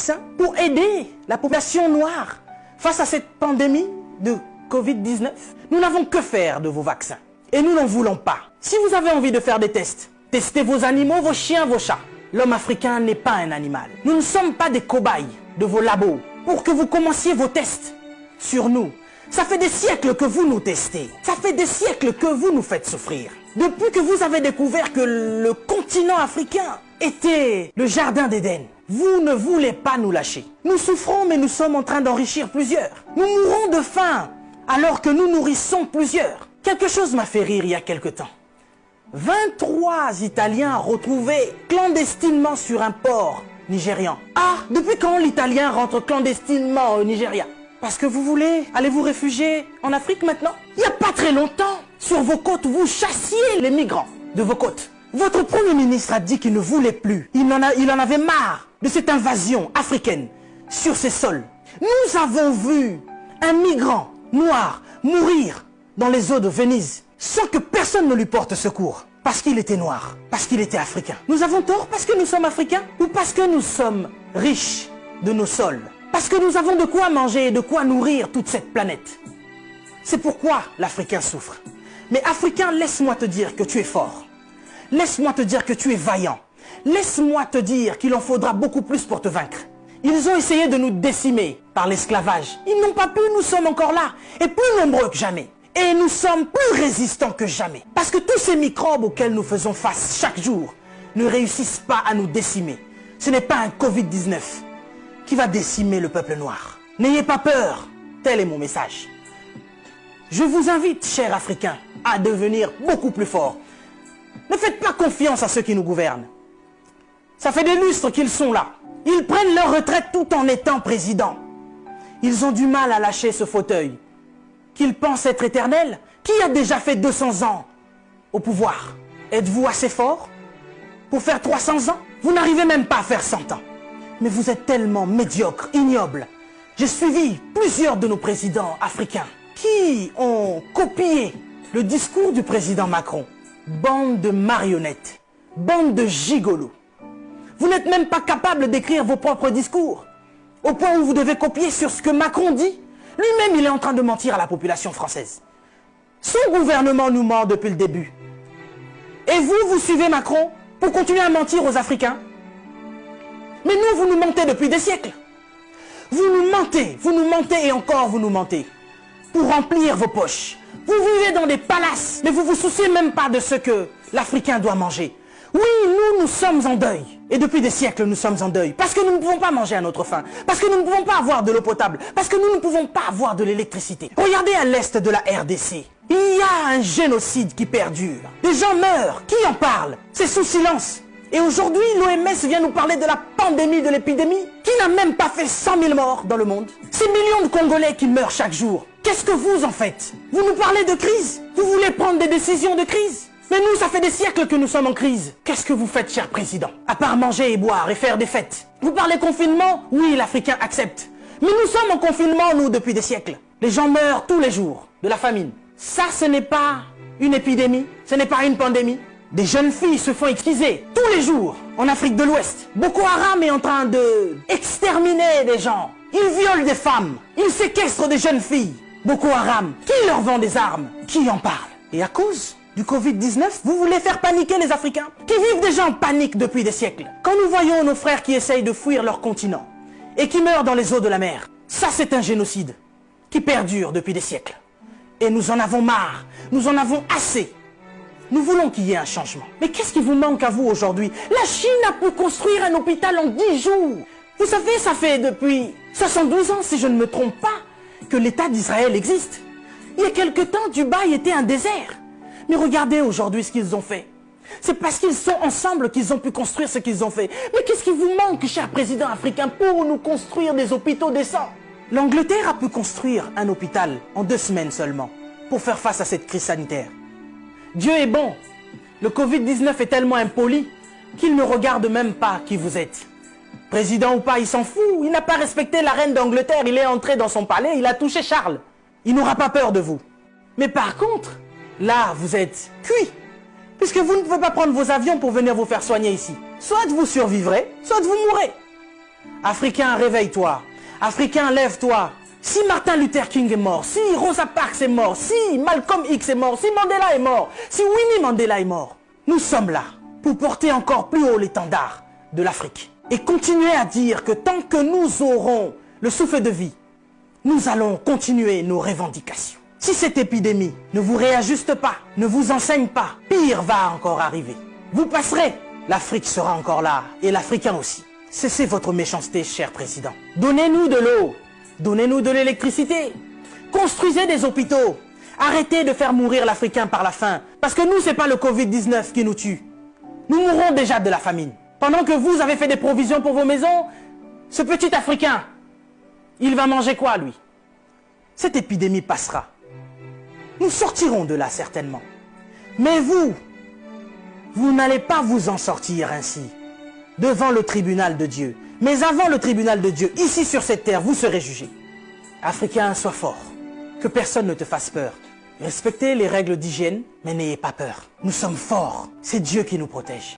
vaccin pour aider la population noire face à cette pandémie de Covid-19. Nous n'avons que faire de vos vaccins. Et nous n'en voulons pas. Si vous avez envie de faire des tests, testez vos animaux, vos chiens, vos chats. L'homme africain n'est pas un animal. Nous ne sommes pas des cobayes de vos labos pour que vous commenciez vos tests sur nous. Ça fait des siècles que vous nous testez. Ça fait des siècles que vous nous faites souffrir. Depuis que vous avez découvert que le continent africain était le jardin d'Éden, vous ne voulez pas nous lâcher. Nous souffrons, mais nous sommes en train d'enrichir plusieurs. Nous mourons de faim alors que nous nourrissons plusieurs. Quelque chose m'a fait rire il y a quelque temps. 23 Italiens retrouvés clandestinement sur un port nigérian. Ah, depuis quand l'Italien rentre clandestinement au Nigeria? Parce que vous voulez aller vous réfugier en Afrique maintenant? Il n'y a pas très longtemps, sur vos côtes, vous chassiez les migrants de vos côtes. Votre Premier ministre a dit qu'il ne voulait plus. Il en avait marre de cette invasion africaine sur ses sols. Nous avons vu un migrant noir mourir dans les eaux de Venise sans que personne ne lui porte secours. Parce qu'il était noir, parce qu'il était africain. Nous avons tort parce que nous sommes africains ou parce que nous sommes riches de nos sols? Parce que nous avons de quoi manger et de quoi nourrir toute cette planète. C'est pourquoi l'Africain souffre. Mais Africain, laisse-moi te dire que tu es fort. Laisse-moi te dire que tu es vaillant. Laisse-moi te dire qu'il en faudra beaucoup plus pour te vaincre. Ils ont essayé de nous décimer par l'esclavage. Ils n'ont pas pu, nous sommes encore là. Et plus nombreux que jamais. Et nous sommes plus résistants que jamais. Parce que tous ces microbes auxquels nous faisons face chaque jour ne réussissent pas à nous décimer. Ce n'est pas un Covid-19 qui va décimer le peuple noir. N'ayez pas peur, tel est mon message. Je vous invite, chers Africains, à devenir beaucoup plus forts. Ne faites pas confiance à ceux qui nous gouvernent. Ça fait des lustres qu'ils sont là. Ils prennent leur retraite tout en étant présidents. Ils ont du mal à lâcher ce fauteuil qu'ils pensent être éternel. Qui a déjà fait 200 ans au pouvoir? Êtes-vous assez fort pour faire 300 ans? Vous n'arrivez même pas à faire 100 ans. Mais vous êtes tellement médiocre, ignoble. J'ai suivi plusieurs de nos présidents africains qui ont copié le discours du président Macron. Bande de marionnettes, bande de gigolos. Vous n'êtes même pas capable d'écrire vos propres discours, au point où vous devez copier sur ce que Macron dit. Lui-même, il est en train de mentir à la population française. Son gouvernement nous ment depuis le début. Et vous, vous suivez Macron pour continuer à mentir aux Africains? Mais nous, vous nous mentez depuis des siècles. Vous nous mentez et encore vous nous mentez. Pour remplir vos poches. Vous vivez dans des palaces, mais vous vous souciez même pas de ce que l'Africain doit manger. Oui, nous sommes en deuil. Et depuis des siècles, nous sommes en deuil. Parce que nous ne pouvons pas manger à notre faim. Parce que nous ne pouvons pas avoir de l'eau potable. Parce que nous ne pouvons pas avoir de l'électricité. Regardez à l'est de la RDC. Il y a un génocide qui perdure. Des gens meurent. Qui en parle? C'est sous silence. Et aujourd'hui, l'OMS vient nous parler de la pandémie, de l'épidémie, qui n'a même pas fait 100 000 morts dans le monde. Ces millions de Congolais qui meurent chaque jour. Qu'est-ce que vous en faites? Vous nous parlez de crise? Vous voulez prendre des décisions de crise? Mais nous, ça fait des siècles que nous sommes en crise. Qu'est-ce que vous faites, cher président? À part manger et boire et faire des fêtes. Vous parlez confinement? Oui, l'Africain accepte. Mais nous sommes en confinement, nous, depuis des siècles. Les gens meurent tous les jours de la famine. Ça, ce n'est pas une épidémie, ce n'est pas une pandémie. Des jeunes filles se font exquiser tous les jours en Afrique de l'Ouest. Boko Haram est en train de exterminer des gens. Ils violent des femmes. Ils séquestrent des jeunes filles. Boko Haram, qui leur vend des armes? Qui en parle? Et à cause du Covid-19, vous voulez faire paniquer les Africains qui vivent déjà en panique depuis des siècles. Quand nous voyons nos frères qui essayent de fuir leur continent et qui meurent dans les eaux de la mer, ça c'est un génocide qui perdure depuis des siècles. Et nous en avons marre, nous en avons assez. Nous voulons qu'il y ait un changement. Mais qu'est-ce qui vous manque à vous aujourd'hui? La Chine a pu construire un hôpital en 10 jours. Vous savez, ça fait depuis 72 ans, si je ne me trompe pas, que l'État d'Israël existe. Il y a quelque temps, Dubaï était un désert. Mais regardez aujourd'hui ce qu'ils ont fait. C'est parce qu'ils sont ensemble qu'ils ont pu construire ce qu'ils ont fait. Mais qu'est-ce qui vous manque, cher président africain, pour nous construire des hôpitaux décents? L'Angleterre a pu construire un hôpital en 2 semaines seulement pour faire face à cette crise sanitaire. Dieu est bon. Le Covid-19 est tellement impoli qu'il ne regarde même pas qui vous êtes. Président ou pas, il s'en fout. Il n'a pas respecté la reine d'Angleterre. Il est entré dans son palais, il a touché Charles. Il n'aura pas peur de vous. Mais par contre, là, vous êtes cuit. Puisque vous ne pouvez pas prendre vos avions pour venir vous faire soigner ici. Soit vous survivrez, soit vous mourrez. Africain, réveille-toi. Africain, lève-toi. Si Martin Luther King est mort, si Rosa Parks est mort, si Malcolm X est mort, si Mandela est mort, si Winnie Mandela est mort, nous sommes là pour porter encore plus haut l'étendard de l'Afrique. Et continuer à dire que tant que nous aurons le souffle de vie, nous allons continuer nos revendications. Si cette épidémie ne vous réajuste pas, ne vous enseigne pas, pire va encore arriver. Vous passerez, l'Afrique sera encore là, et l'Africain aussi. Cessez votre méchanceté, cher président. Donnez-nous de l'eau, donnez-nous de l'électricité, construisez des hôpitaux, arrêtez de faire mourir l'Africain par la faim, parce que nous, ce n'est pas le Covid-19 qui nous tue. Nous mourrons déjà de la famine. Pendant que vous avez fait des provisions pour vos maisons, ce petit Africain, il va manger quoi, lui? Cette épidémie passera. Nous sortirons de là, certainement. Mais vous n'allez pas vous en sortir ainsi, devant le tribunal de Dieu. Mais avant le tribunal de Dieu, ici sur cette terre, vous serez jugés. Africain, sois fort. Que personne ne te fasse peur. Respectez les règles d'hygiène, mais n'ayez pas peur. Nous sommes forts. C'est Dieu qui nous protège.